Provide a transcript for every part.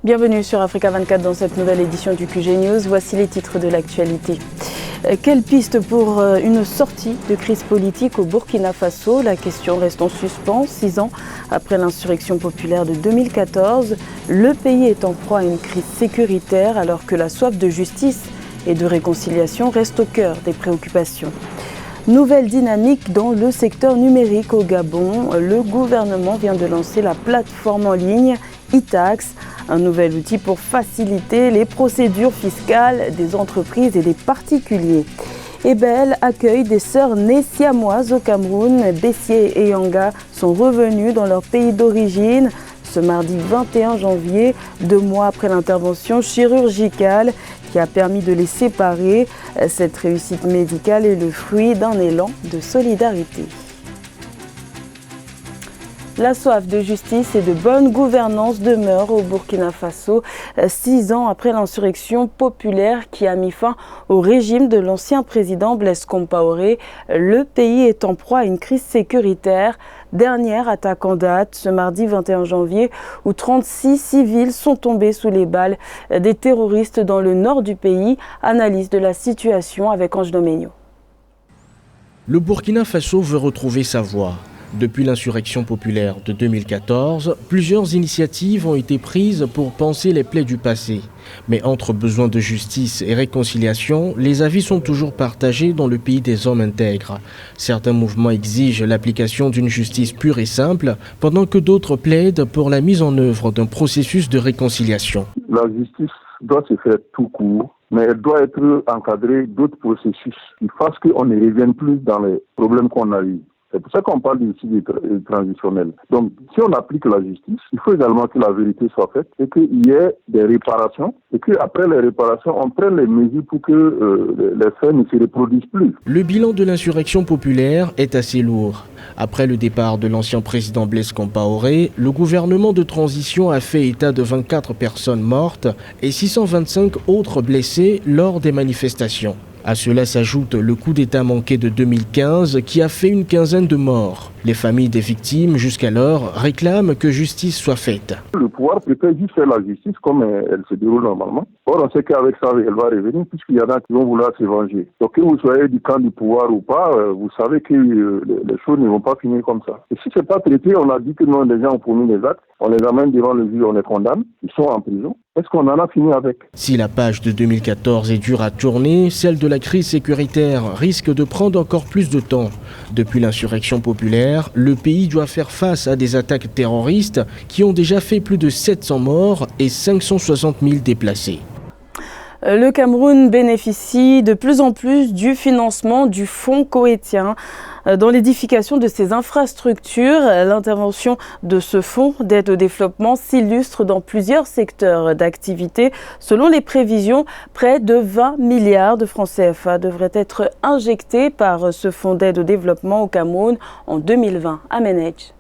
Bienvenue sur Africa 24 dans cette nouvelle édition du QG News. Voici les titres de l'actualité. Quelle piste pour une sortie de crise politique au Burkina Faso? La question reste en suspens. 6 ans après l'insurrection populaire de 2014, le pays est en proie à une crise sécuritaire alors que la soif de justice et de réconciliation reste au cœur des préoccupations. Nouvelle dynamique dans le secteur numérique au Gabon. Le gouvernement vient de lancer la plateforme en ligne e-Tax, un nouvel outil pour faciliter les procédures fiscales des entreprises et des particuliers. Ebel accueille des sœurs nées siamoises au Cameroun. Bessier et Yanga sont revenus dans leur pays d'origine ce mardi 21 janvier, 2 mois après l'intervention chirurgicale qui a permis de les séparer. Cette réussite médicale est le fruit d'un élan de solidarité. La soif de justice et de bonne gouvernance demeure au Burkina Faso, 6 ans après l'insurrection populaire qui a mis fin au régime de l'ancien président Blaise Compaoré. Le pays est en proie à une crise sécuritaire. Dernière attaque en date, ce mardi 21 janvier, où 36 civils sont tombés sous les balles des terroristes dans le nord du pays. Analyse de la situation avec Ange Doménio. Le Burkina Faso veut retrouver sa voix. Depuis l'insurrection populaire de 2014, plusieurs initiatives ont été prises pour panser les plaies du passé. Mais entre besoin de justice et réconciliation, les avis sont toujours partagés dans le pays des hommes intègres. Certains mouvements exigent l'application d'une justice pure et simple, pendant que d'autres plaident pour la mise en œuvre d'un processus de réconciliation. La justice doit se faire tout court, mais elle doit être encadrée d'autres processus qui fassent qu'on ne revienne plus dans les problèmes qu'on a eus. C'est pour ça qu'on parle d'ici transitionnel. Donc, si on applique la justice, il faut également que la vérité soit faite et qu'il y ait des réparations et qu'après les réparations, on prenne les mesures pour que les faits ne se reproduisent plus. Le bilan de l'insurrection populaire est assez lourd. Après le départ de l'ancien président Blaise Compaoré, le gouvernement de transition a fait état de 24 personnes mortes et 625 autres blessées lors des manifestations. À cela s'ajoute le coup d'État manqué de 2015 qui a fait une quinzaine de morts. Les familles des victimes, jusqu'alors, réclament que justice soit faite. Le pouvoir préfère juste faire la justice comme elle se déroule normalement. Or, on sait qu'avec ça, elle va revenir puisqu'il y en a qui vont vouloir se venger. Donc, que vous soyez du camp du pouvoir ou pas, vous savez que les choses ne vont pas finir comme ça. Et si ce n'est pas traité, on a dit que non, les gens ont commis les actes, on les amène devant le juge, on les condamne, ils sont en prison. Est-ce qu'on en a fini avec? Si la page de 2014 est dure à tourner, celle de la crise sécuritaire risque de prendre encore plus de temps. Depuis l'insurrection populaire, le pays doit faire face à des attaques terroristes qui ont déjà fait plus de 700 morts et 560 000 déplacés. Le Cameroun bénéficie de plus en plus du financement du Fonds koweïtien dans l'édification de ses infrastructures. L'intervention de ce fonds d'aide au développement s'illustre dans plusieurs secteurs d'activité. Selon les prévisions, près de 20 milliards de francs CFA devraient être injectés par ce fonds d'aide au développement au Cameroun en 2020. Aménège.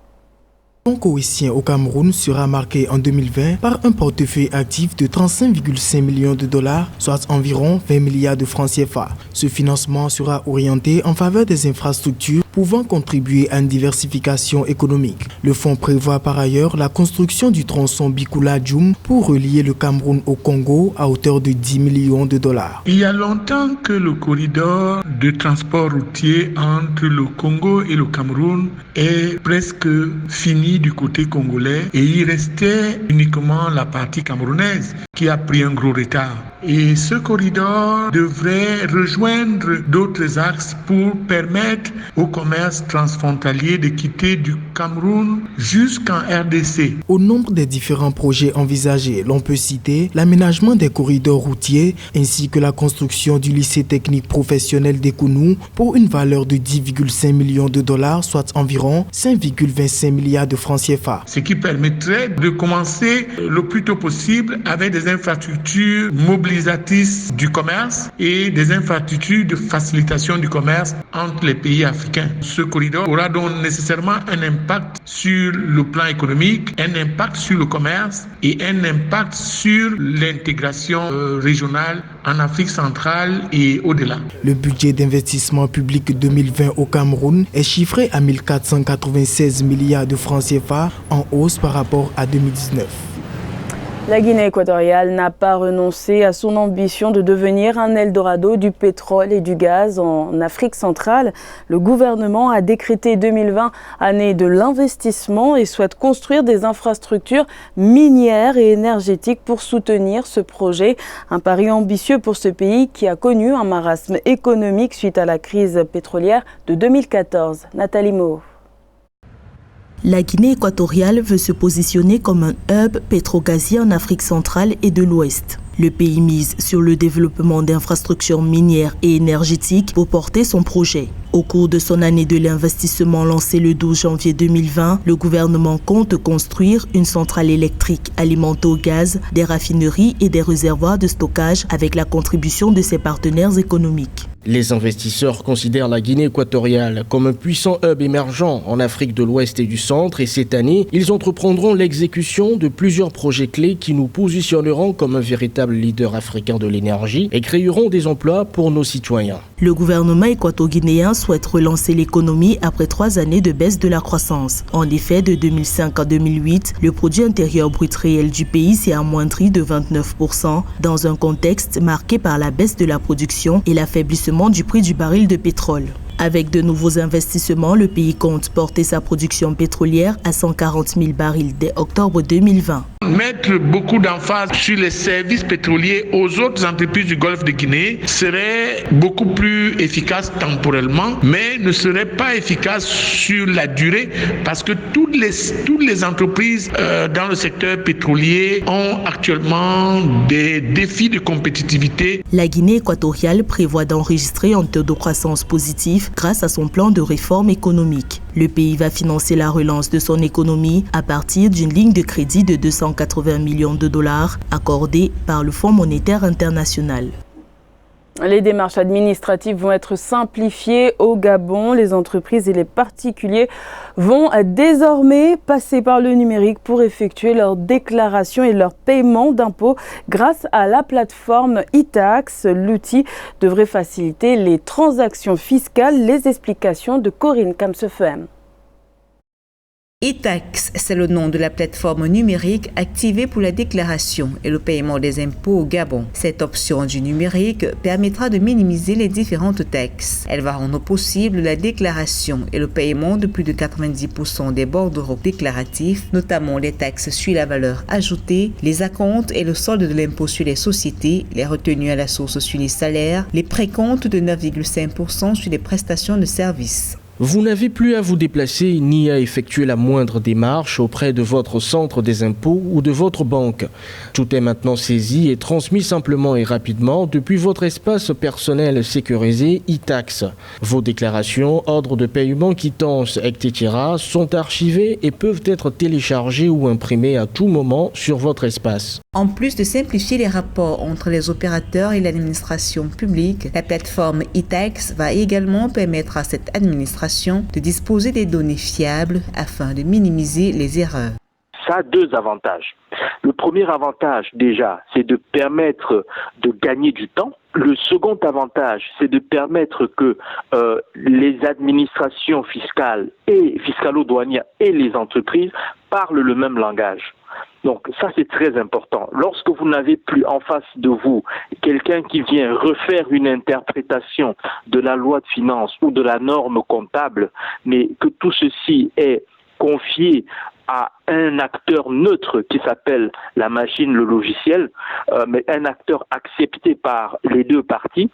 Le fonds koweïtien au Cameroun sera marqué en 2020 par un portefeuille actif de 35,5 millions de dollars, soit environ 20 milliards de francs CFA. Ce financement sera orienté en faveur des infrastructures pouvant contribuer à une diversification économique. Le fonds prévoit par ailleurs la construction du tronçon Bikoula-Djoum pour relier le Cameroun au Congo à hauteur de 10 millions de dollars. Il y a longtemps que le corridor de transport routier entre le Congo et le Cameroun est presque fini du côté congolais et il restait uniquement la partie camerounaise qui a pris un gros retard. Et ce corridor devrait rejoindre d'autres axes pour permettre au commerce transfrontalier de quitter du Cameroun jusqu'en RDC. Au nombre des différents projets envisagés, l'on peut citer l'aménagement des corridors routiers ainsi que la construction du lycée technique professionnel d'Ekounou pour une valeur de 10,5 millions de dollars, soit environ 5,25 milliards de francs CFA. Ce qui permettrait de commencer le plus tôt possible avec des infrastructures mobilisatrices du commerce et des infrastructures de facilitation du commerce entre les pays africains. Ce corridor aura donc nécessairement un impact sur le plan économique, un impact sur le commerce et un impact sur l'intégration régionale en Afrique centrale et au-delà. Le budget d'investissement public 2020 au Cameroun est chiffré à 1496 milliards de francs CFA, en hausse par rapport à 2019. La Guinée équatoriale n'a pas renoncé à son ambition de devenir un Eldorado du pétrole et du gaz en Afrique centrale. Le gouvernement a décrété 2020 année de l'investissement et souhaite construire des infrastructures minières et énergétiques pour soutenir ce projet. Un pari ambitieux pour ce pays qui a connu un marasme économique suite à la crise pétrolière de 2014. Nathalie Mo. La Guinée équatoriale veut se positionner comme un hub pétrogazier en Afrique centrale et de l'Ouest. Le pays mise sur le développement d'infrastructures minières et énergétiques pour porter son projet. Au cours de son année de l'investissement lancée le 12 janvier 2020, le gouvernement compte construire une centrale électrique alimentée au gaz, des raffineries et des réservoirs de stockage avec la contribution de ses partenaires économiques. Les investisseurs considèrent la Guinée équatoriale comme un puissant hub émergent en Afrique de l'Ouest et du Centre et cette année, ils entreprendront l'exécution de plusieurs projets clés qui nous positionneront comme un véritable leader africain de l'énergie et créeront des emplois pour nos citoyens. Le gouvernement équato-guinéen souhaite relancer l'économie après 3 années de baisse de la croissance. En effet, de 2005 à 2008, le produit intérieur brut réel du pays s'est amoindri de 29% dans un contexte marqué par la baisse de la production et l'affaiblissement du prix du baril de pétrole. Avec de nouveaux investissements, le pays compte porter sa production pétrolière à 140 000 barils dès octobre 2020. Mettre beaucoup d'emphase sur les services pétroliers aux autres entreprises du Golfe de Guinée serait beaucoup plus efficace temporellement, mais ne serait pas efficace sur la durée parce que toutes les entreprises dans le secteur pétrolier ont actuellement des défis de compétitivité. La Guinée équatoriale prévoit d'enregistrer un taux de croissance positif grâce à son plan de réforme économique. Le pays va financer la relance de son économie à partir d'une ligne de crédit de 280 millions de dollars accordée par le Fonds monétaire international. Les démarches administratives vont être simplifiées au Gabon. Les entreprises et les particuliers vont désormais passer par le numérique pour effectuer leur déclaration et leur paiement d'impôts grâce à la plateforme e-Tax. L'outil devrait faciliter les transactions fiscales. Les explications de Corinne Kamsefem. e-Tax, c'est le nom de la plateforme numérique activée pour la déclaration et le paiement des impôts au Gabon. Cette option du numérique permettra de minimiser les différentes taxes. Elle va rendre possible la déclaration et le paiement de plus de 90% des bordereaux déclaratifs, notamment les taxes sur la valeur ajoutée, les acomptes et le solde de l'impôt sur les sociétés, les retenues à la source sur les salaires, les précomptes de 9,5% sur les prestations de services. Vous n'avez plus à vous déplacer ni à effectuer la moindre démarche auprès de votre centre des impôts ou de votre banque. Tout est maintenant saisi et transmis simplement et rapidement depuis votre espace personnel sécurisé e-Tax. Vos déclarations, ordres de paiement, quittances, etc. sont archivées et peuvent être téléchargées ou imprimées à tout moment sur votre espace. En plus de simplifier les rapports entre les opérateurs et l'administration publique, la plateforme e-Tax va également permettre à cette administration de disposer des données fiables afin de minimiser les erreurs. Ça a 2 avantages. Le premier avantage, déjà, c'est de permettre de gagner du temps. Le second avantage, c'est de permettre que les administrations fiscales et fiscalo-douanières et les entreprises parlent le même langage. Donc ça, c'est très important. Lorsque vous n'avez plus en face de vous quelqu'un qui vient refaire une interprétation de la loi de finances ou de la norme comptable, mais que tout ceci est confié à un acteur neutre qui s'appelle la machine, le logiciel, mais un acteur accepté par les 2 parties.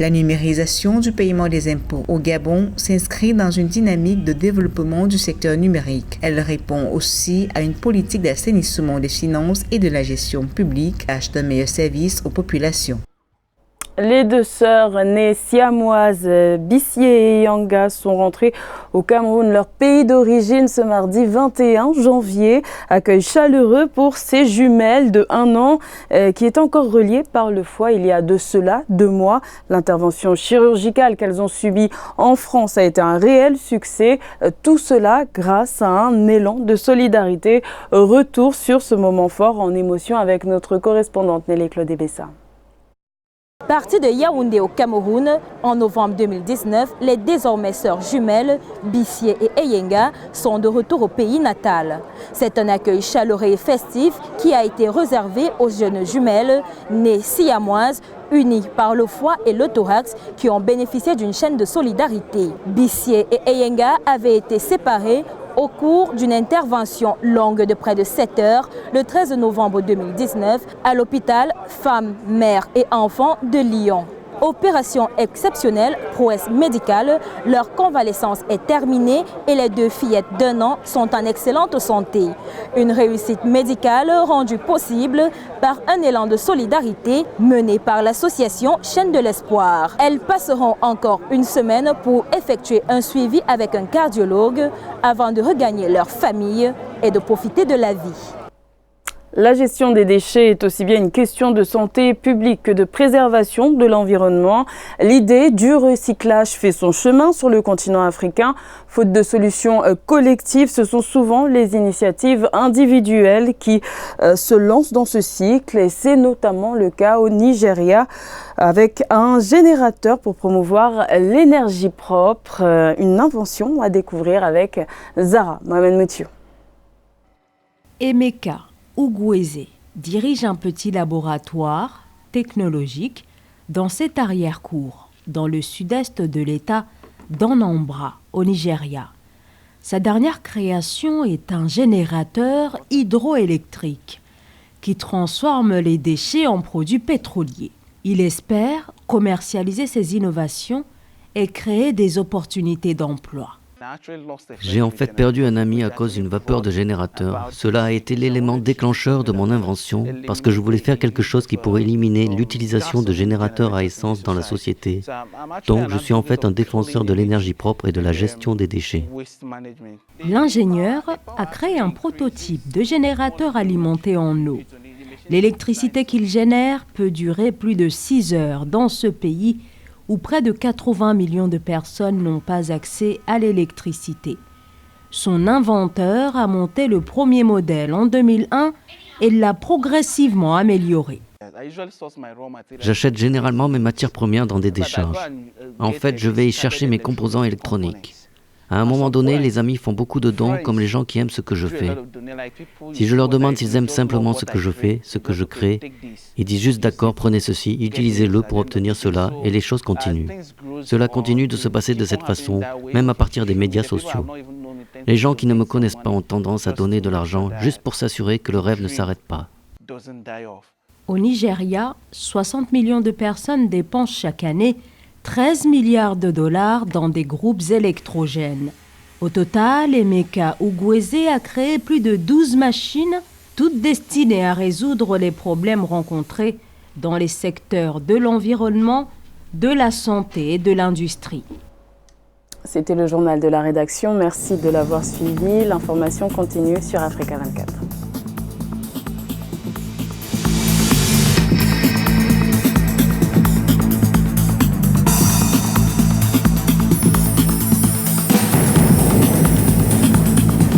La numérisation du paiement des impôts au Gabon s'inscrit dans une dynamique de développement du secteur numérique. Elle répond aussi à une politique d'assainissement des finances et de la gestion publique, achetant un meilleur service aux populations. Les 2 sœurs nées siamoises, Bissier et Yanga, sont rentrées au Cameroun, leur pays d'origine, ce mardi 21 janvier. Accueil chaleureux pour ces jumelles de 1 an qui est encore reliée par le foie il y a de cela 2 mois. L'intervention chirurgicale qu'elles ont subie en France a été un réel succès. Tout cela grâce à un élan de solidarité. Retour sur ce moment fort en émotion avec notre correspondante Nelly Claude Bessa. Parties de Yaoundé au Cameroun, en novembre 2019, les désormais sœurs jumelles, Bissié et Eyenga, sont de retour au pays natal. C'est un accueil chaleureux et festif qui a été réservé aux jeunes jumelles, nées siamoises, unies par le foie et le thorax, qui ont bénéficié d'une chaîne de solidarité. Bissié et Eyenga avaient été séparés au cours d'une intervention longue de près de 7 heures le 13 novembre 2019 à l'hôpital Femmes, Mères et Enfants de Lyon. Opération exceptionnelle, prouesse médicale, leur convalescence est terminée et les 2 fillettes d'1 an sont en excellente santé. Une réussite médicale rendue possible par un élan de solidarité mené par l'association Chaîne de l'Espoir. Elles passeront encore une semaine pour effectuer un suivi avec un cardiologue avant de regagner leur famille et de profiter de la vie. La gestion des déchets est aussi bien une question de santé publique que de préservation de l'environnement. L'idée du recyclage fait son chemin sur le continent africain. Faute de solutions collectives, ce sont souvent les initiatives individuelles qui se lancent dans ce cycle. Et c'est notamment le cas au Nigeria avec un générateur pour promouvoir l'énergie propre. Une invention à découvrir avec Zara Mohamed-Moutiou. Emeka Ugwueze dirige un petit laboratoire technologique dans cette arrière-cour, dans le sud-est de l'État d'Anambra, au Nigeria. Sa dernière création est un générateur hydroélectrique qui transforme les déchets en produits pétroliers. Il espère commercialiser ses innovations et créer des opportunités d'emploi. J'ai en fait perdu un ami à cause d'une vapeur de générateur. Cela a été l'élément déclencheur de mon invention parce que je voulais faire quelque chose qui pourrait éliminer l'utilisation de générateurs à essence dans la société. Donc je suis en fait un défenseur de l'énergie propre et de la gestion des déchets. L'ingénieur a créé un prototype de générateur alimenté en eau. L'électricité qu'il génère peut durer plus de 6 heures dans ce pays où près de 80 millions de personnes n'ont pas accès à l'électricité. Son inventeur a monté le premier modèle en 2001 et l'a progressivement amélioré. J'achète généralement mes matières premières dans des décharges. En fait, je vais y chercher mes composants électroniques. À un moment donné, les amis font beaucoup de dons comme les gens qui aiment ce que je fais. Si je leur demande s'ils aiment simplement ce que je fais, ce que je crée, ils disent juste d'accord, prenez ceci, utilisez-le pour obtenir cela et les choses continuent. Cela continue de se passer de cette façon, même à partir des médias sociaux. Les gens qui ne me connaissent pas ont tendance à donner de l'argent juste pour s'assurer que le rêve ne s'arrête pas. Au Nigeria, 60 millions de personnes dépensent chaque année 13 milliards de dollars dans des groupes électrogènes. Au total, Emeka Ugwueze a créé plus de 12 machines, toutes destinées à résoudre les problèmes rencontrés dans les secteurs de l'environnement, de la santé et de l'industrie. C'était le journal de la rédaction. Merci de l'avoir suivi. L'information continue sur Africa 24.